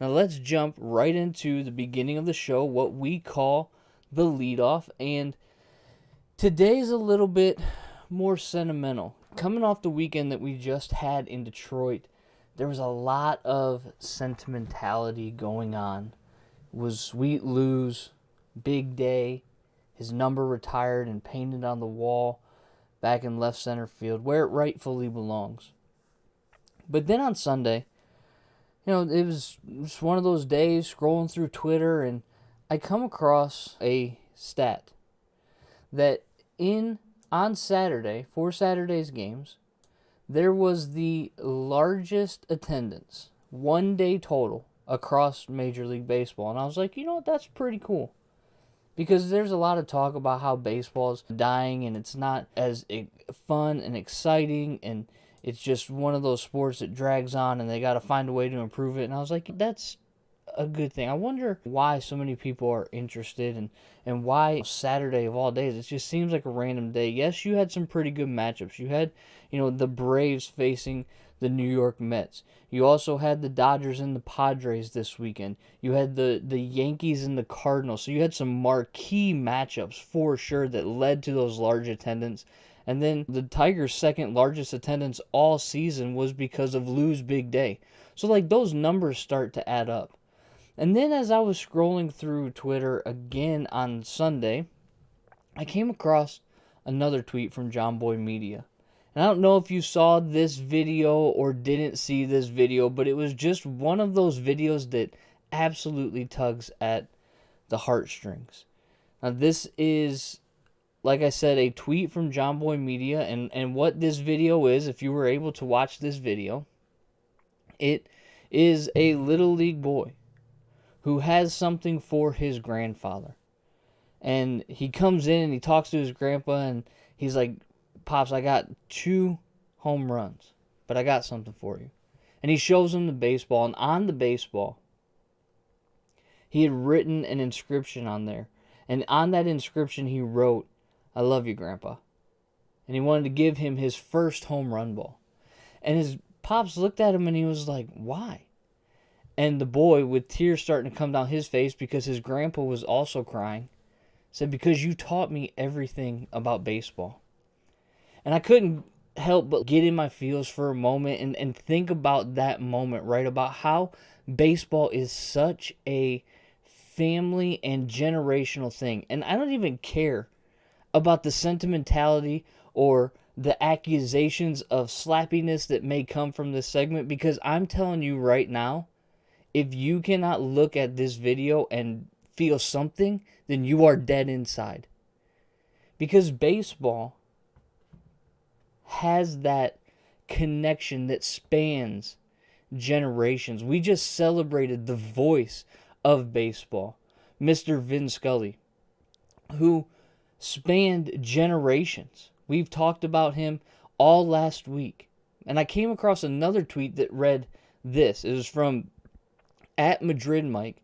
Now let's jump right into the beginning of the show, what we call the leadoff. And today's a little bit more sentimental. Coming off the weekend that we just had in Detroit, there was a lot of sentimentality going on. It was sweet lose, big day, his number retired and painted on the wall back in left center field where it rightfully belongs. But then on Sunday, it was just one of those days scrolling through Twitter, and I come across a stat that on Saturday, for Saturday's games, there was the largest attendance, 1 day total, across Major League Baseball. And I was like, that's pretty cool. Because there's a lot of talk about how baseball's dying and it's not as fun and exciting, and it's just one of those sports that drags on and they got to find a way to improve it. And I was like, that's a good thing. I wonder why so many people are interested, and why Saturday of all days. It just seems like a random day. Yes, you had some pretty good matchups. You had, the Braves facing the New York Mets. You also had the Dodgers and the Padres this weekend. You had the Yankees and the Cardinals. So you had some marquee matchups for sure that led to those large attendance. And then the Tigers' second largest attendance all season was because of Lou's big day. So those numbers start to add up. And then as I was scrolling through Twitter again on Sunday, I came across another tweet from John Boy Media. And I don't know if you saw this video or didn't see this video, but it was just one of those videos that absolutely tugs at the heartstrings. Now this is, like I said, a tweet from John Boy Media, and what this video is, if you were able to watch this video, it is a Little League boy who has something for his grandfather. And he comes in and he talks to his grandpa and he's like, Pops, I got 2 home runs, but I got something for you. And he shows him the baseball, and on the baseball, he had written an inscription on there. And on that inscription, he wrote, I love you, Grandpa. And he wanted to give him his first home run ball. And his Pops looked at him and he was like, why? And the boy, with tears starting to come down his face because his grandpa was also crying, said, because you taught me everything about baseball. And I couldn't help but get in my feels for a moment and think about that moment, right? About how baseball is such a family and generational thing. And I don't even care about the sentimentality or the accusations of slappiness that may come from this segment, because I'm telling you right now, if you cannot look at this video and feel something, then you are dead inside. Because baseball has that connection that spans generations. We just celebrated the voice of baseball, Mr. Vin Scully, who spanned generations. We've talked about him all last week. And I came across another tweet that read this. It was from @MadridMike.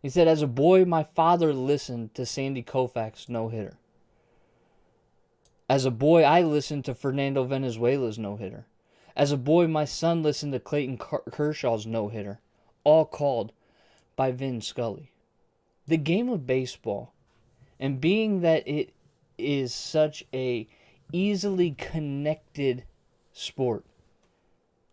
He said, as a boy, my father listened to Sandy Koufax's no-hitter. As a boy, I listened to Fernando Venezuela's no-hitter. As a boy, my son listened to Clayton Kershaw's no-hitter, all called by Vin Scully. The game of baseball, and being that it is such a easily connected sport,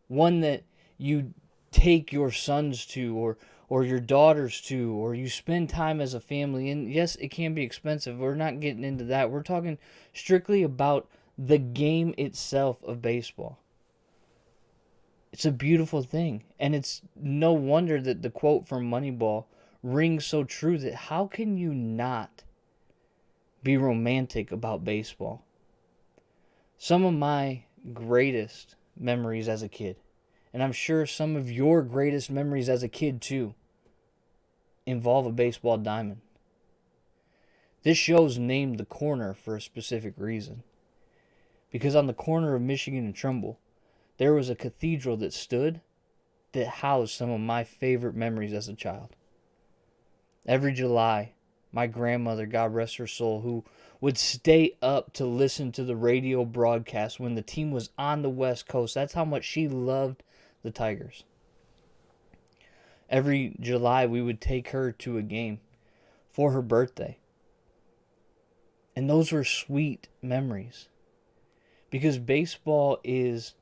one that you take your sons to, or your daughters to, or you spend time as a family. And yes, it can be expensive. We're not getting into that. We're talking strictly about the game itself of baseball. It's a beautiful thing. And it's no wonder that the quote from Moneyball rings so true, that how can you not be romantic about baseball? Some of my greatest memories as a kid, and I'm sure some of your greatest memories as a kid too, involve a baseball diamond. This show's named The Corner for a specific reason. Because on the corner of Michigan and Trumbull, there was a cathedral that stood that housed some of my favorite memories as a child. Every July, my grandmother, God rest her soul, who would stay up to listen to the radio broadcast when the team was on the West Coast. That's how much she loved the Tigers. Every July, we would take her to a game for her birthday. And those were sweet memories. Because baseball is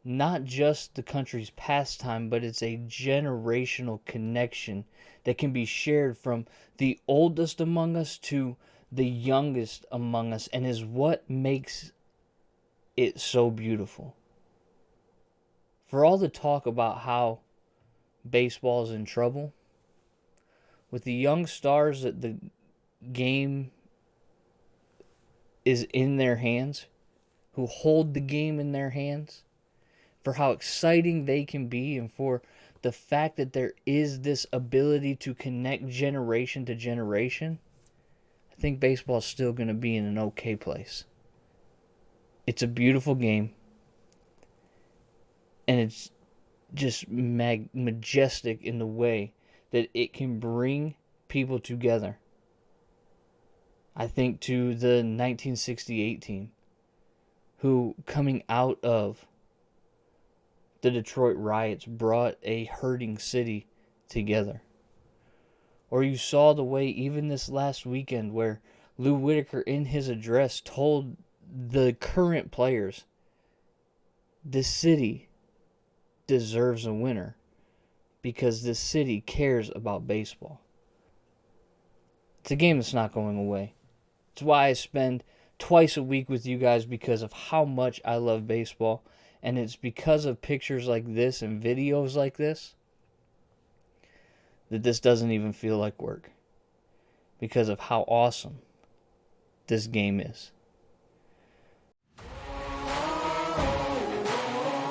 not just the country's pastime, but it's a generational connection that can be shared from the oldest among us to the youngest among us, and is what makes it so beautiful. For all the talk about how baseball is in trouble, with the young stars that the game is in their hands, who hold the game in their hands, for how exciting they can be, and for the fact that there is this ability to connect generation to generation, I think baseball is still going to be in an okay place. It's a beautiful game, and it's just majestic in the way that it can bring people together. I think to the 1968 team, who, coming out of the Detroit riots, brought a hurting city together. Or you saw the way, even this last weekend, where Lou Whitaker in his address told the current players, this city deserves a winner because this city cares about baseball. It's a game that's not going away. It's why I spend twice a week with you guys, because of how much I love baseball. And it's because of pictures like this and videos like this that this doesn't even feel like work, because of how awesome this game is.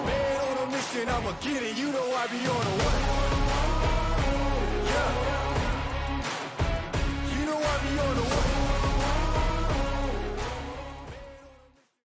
Man on a mission, I'ma get it. You know I be on a what?